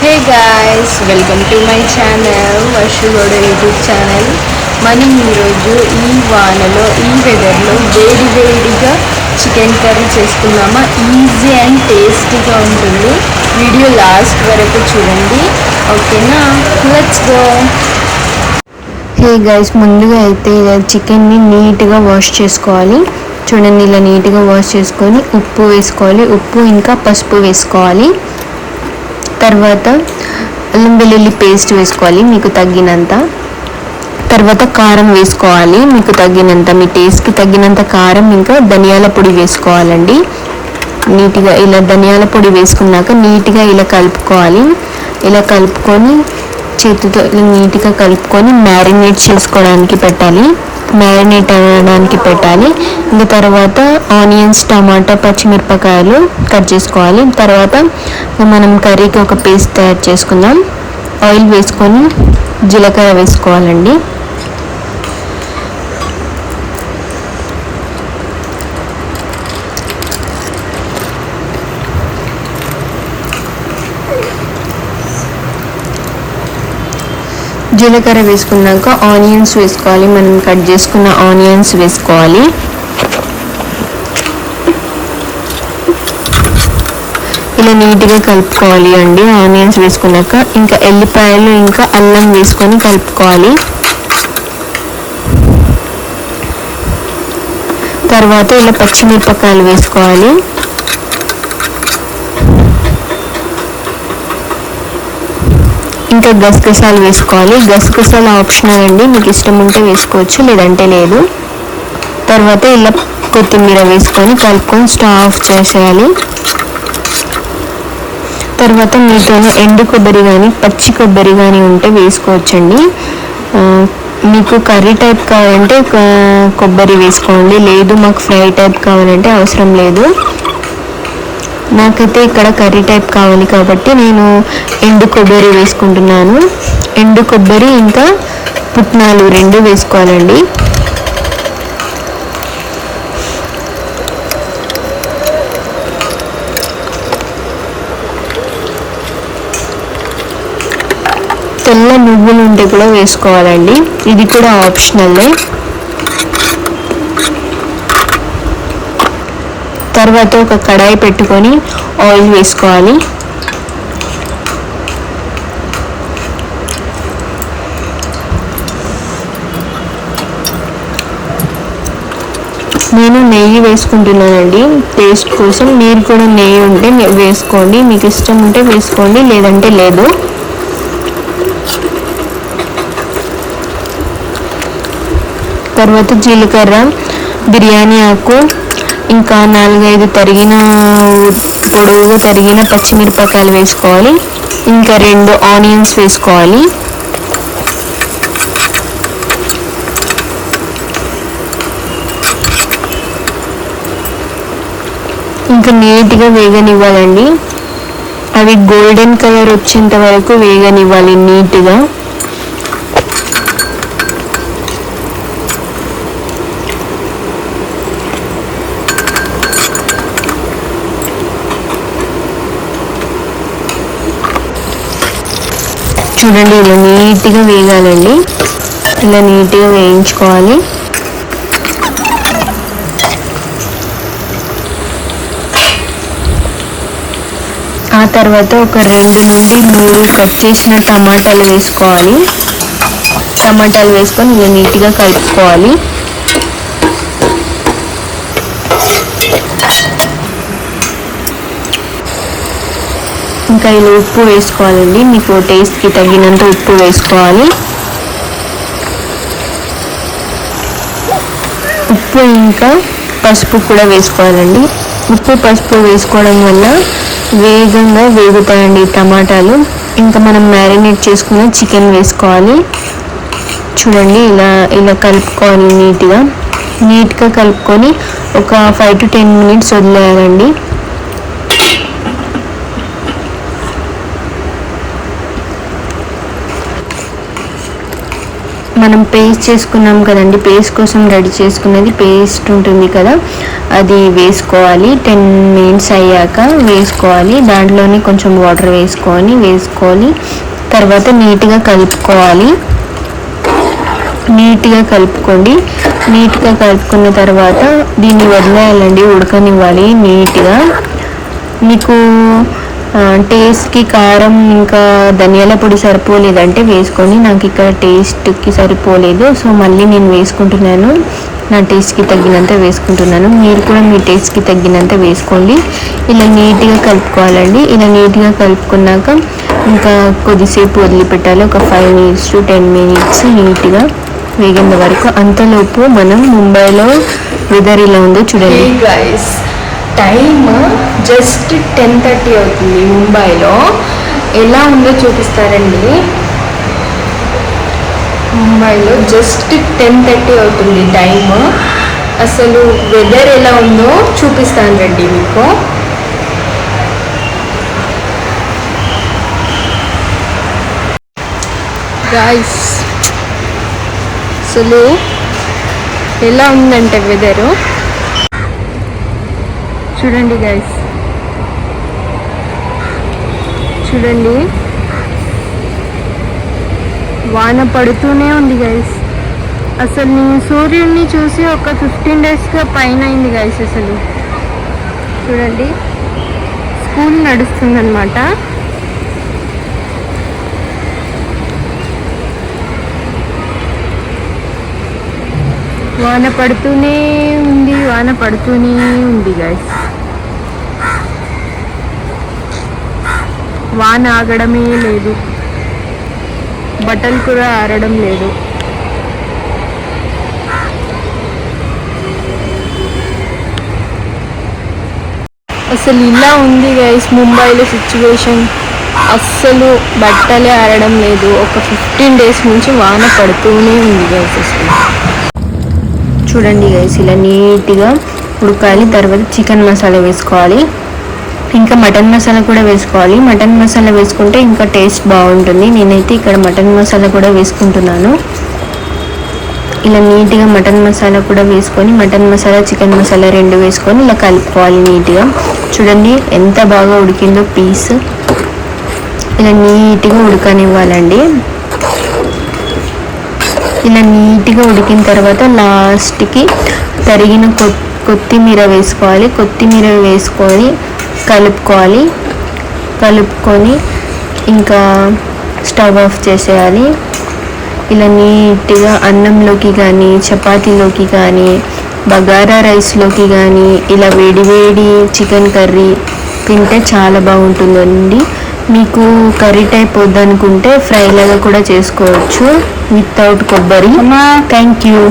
Hey guys, welcome to my channel Varshugowda YouTube channel. మనం ఈరోజు ఈ వానలో ఈ వెదర్లో వేడిగా చికెన్ కర్రీ చేసుకుందామా. ఈజీ అండ్ టేస్టీగా ఉంటుంది. వీడియో లాస్ట్ వరకు చూడండి, ఓకేనా? Let's go. హే గాయ్స్, ముందుగా అయితే చికెన్ని నీట్గా వాష్ చేసుకోవాలి. చూడండి, ఇలా నీట్గా వాష్ చేసుకొని ఉప్పు వేసుకోవాలి. ఉప్పు ఇంకా పసుపు వేసుకోవాలి. తర్వాత అల్లం వెల్లుల్లి పేస్ట్ వేసుకోవాలి మీకు తగ్గినంత. తర్వాత కారం వేసుకోవాలి మీకు తగ్గినంత, మీ టేస్ట్కి తగ్గినంత కారం. ఇంకా ధనియాల పొడి వేసుకోవాలండి. నీట్గా ఇలా ధనియాల పొడి వేసుకున్నాక నీట్గా ఇలా కలుపుకోవాలి. ఇలా కలుపుకొని చేతితో ఇలా నీట్గా కలుపుకొని మ్యారినేట్ చేసుకోవడానికి పెట్టాలి. మ్యారినేట్ అవ్వడానికి పెట్టాలి. ఇంకా తర్వాత ఆనియన్స్, టమాటా, పచ్చిమిరపకాయలు కట్ చేసుకోవాలి. తర్వాత మనం కర్రీకి ఒక పేస్ట్ తయారు చేసుకుందాం. ఆయిల్ వేసుకొని జీలకర్ర వేసుకోవాలండి. జీలకర్ర వేసుకున్నాక ఆనియన్స్ వేసుకోవాలి. మనం కట్ చేసుకున్న ఆనియన్స్ వేసుకోవాలి. ఇలా నీట్గా కలుపుకోవాలి అండి. ఆనియన్స్ వేసుకున్నాక ఇంకా ఎల్లిపాయలు ఇంకా అల్లం వేసుకొని కలుపుకోవాలి. తర్వాత ఇలా పచ్చిమిరపకాయలు వేసుకోవాలి. ఇంకా గసగసాలు వేసుకోవాలి. గసగసాలు ఆప్షనల్ అండి, మీకు ఇష్టం ఉంటే వేసుకోవచ్చు, లేదంటే లేదు. తర్వాత ఇలా కొత్తిమీర వేసుకొని కలుపుకొని స్టవ్ ఆఫ్ చేసేయాలి. తర్వాత మీతోనే ఎండు కొబ్బరి కానీ పచ్చి కొబ్బరి కానీ ఉంటే వేసుకోవచ్చండి. మీకు కర్రీ టైప్ కావాలంటే కొబ్బరి వేసుకోండి, లేదు మాకు ఫ్రై టైప్ కావాలంటే అవసరం లేదు. నాకైతే ఇక్కడ కర్రీ టైప్ కావాలి కాబట్టి నేను ఎండు కొబ్బరి వేసుకుంటున్నాను. ఎండు కొబ్బరి ఇంకా పుట్నాలు రెండు వేసుకోవాలండి. తెల్ల నువ్వులు ఉంటే కూడా వేసుకోవాలండి, ఇది కూడా ఆప్షనల్లే. తర్వాత ఒక కడాయి పెట్టుకొని ఆయిల్ వేసుకోవాలి. నేను నెయ్యి వేసుకుంటున్నానండి టేస్ట్ కోసం. మీరు కూడా నెయ్యి ఉంటే వేసుకోండి, మీకు ఇష్టం ఉంటే వేసుకోండి, లేదంటే లేదు. తర్వాత జీలకర్ర, బిర్యానీ ఆకు, ఇంకా 4-5 పొడవుగా తరిగిన పచ్చిమిరపకాయలు వేసుకోవాలి. ఇంకా 2 ఆనియన్స్ వేసుకోవాలి. ఇంకా నీట్గా వేగనివ్వాలండి. అవి గోల్డెన్ కలర్ వచ్చేంత వరకు వేగనివ్వాలి నీట్గా. చూడండి, ఇలా నీట్గా వేగాలండి. ఇలా నీట్గా వేయించుకోవాలి. ఆ తర్వాత ఒక 2 నుండి 3 కట్ చేసిన టమాటాలు వేసుకోవాలి. టమాటాలు వేసుకొని ఇలా నీట్గా కలుపుకోవాలి. ఇంకా ఇలా ఉప్పు వేసుకోవాలండి, మీకు టేస్ట్కి తగినంత ఉప్పు వేసుకోవాలి. ఉప్పు ఇంకా పసుపు కూడా వేసుకోవాలండి. ఉప్పు పసుపు వేసుకోవడం వల్ల వేగంగా వేగుతాయండి టమాటాలు. ఇంకా మనం మ్యారినేట్ చేసుకున్న చికెన్ వేసుకోవాలి. చూడండి, ఇలా కలుపుకోవాలి. నీట్గా కలుపుకొని ఒక 5 to 10 minutes వదిలేయాలండి. మనం పేస్ట్ చేసుకున్నాం కదండి, పేస్ట్ కోసం రెడీ చేసుకున్నది పేస్ట్ ఉంటుంది కదా, అది వేసుకోవాలి. 10 మినిట్స్ అయ్యాక వేసుకోవాలి. దాంట్లోనే కొంచెం వాటర్ వేసుకోవాలి. తర్వాత నీట్గా కలుపుకోవాలి. నీట్గా కలుపుకున్న తర్వాత దీన్ని వదిలేయాలండి, ఉడకనివ్వాలి నీట్గా. మీకు టేస్ట్కి కారం ఇంకా ధనియాల పొడి సరిపోలేదంటే వేసుకొని, నాకు ఇక్కడ టేస్ట్కి సరిపోలేదు, సో మళ్ళీ నేను వేసుకుంటున్నాను. నా టేస్ట్కి తగ్గినంత వేసుకుంటున్నాను. మీరు కూడా మీ టేస్ట్కి తగ్గినంత వేసుకోండి. ఇలా నీట్గా కలుపుకోవాలండి. ఇలా నీట్గా కలుపుకున్నాక ఇంకా కొద్దిసేపు వదిలిపెట్టాలి. ఒక 5 మినిట్స్ to 10 మినిట్స్ నీట్గా వేగేంత వరకు. అంతలోపు మనం ముంబైలో వెదర్ ఇలా ఉందో చూడండి. గైస్, టైమ్ జస్ట్ 10:30 అవుతుంది. ముంబైలో ఎలా ఉందో చూపిస్తారండి. ముంబైలో జస్ట్ 10:30 అవుతుంది టైమ్. అసలు వెదర్ ఎలా ఉందో చూపిస్తాను రండి మీకు. గైస్, అసలు ఎలా ఉందంటే వెదరు చూడండి గైస్, చూడండి, వాన పడుతూనే ఉంది గైస్. అసలు నేను సూర్యుడిని చూసి ఒక 15 డేస్గా పైన అయింది గైస్. అసలు చూడండి, స్కూల్ నడుస్తుందన్నమాట. వాన పడుతూనే ఉంది గైస్. వాన ఆగడమే లేదు, బట్టలు కూడా ఆరడం లేదు. అసలు ఇలా ఉంది గైస్ ముంబైలో సిచ్యువేషన్. అస్సలు బట్టలే ఆరడం లేదు. ఒక 15 డేస్ నుంచి వాన పడుతూనే ఉంది గైస్. అసలు చూడండి గైస్, ఇలా నీట్గా ఉడకాలి. తర్వాత చికెన్ మసాలా వేసుకోవాలి, ఇంకా మటన్ మసాలా కూడా వేసుకోవాలి. మటన్ మసాలా వేసుకుంటే ఇంకా టేస్ట్ బాగుంటుంది. నేనైతే ఇక్కడ మటన్ మసాలా కూడా వేసుకుంటున్నాను. ఇలా నీట్గా మటన్ మసాలా కూడా వేసుకొని, మటన్ మసాలా చికెన్ మసాలా 2 వేసుకొని ఇలా కలుపుకోవాలి నీట్గా. చూడండి ఎంత బాగా ఉడికిందో పీస్. ఇలా నీట్గా ఉడకనివ్వాలండి. ఇలా నీట్గా ఉడికిన తర్వాత లాస్ట్కి తరిగిన కొత్తిమీర వేసుకోవాలి. కొత్తిమీర వేసుకొని కలుపుకొని ఇంకా స్టవ్ ఆఫ్ చేసేయాలి. ఇలా నీట్గా అన్నంలోకి కానీ, చపాతీలోకి కానీ, బగారా రైస్లోకి కానీ ఇలా వేడి చికెన్ కర్రీ తింటే చాలా బాగుంటుందండి. మీకు కర్రీ టైప్ వద్దనుకుంటే ఫ్రై లాగా కూడా చేసుకోవచ్చు వితౌట్ కొబ్బరి. Thank you.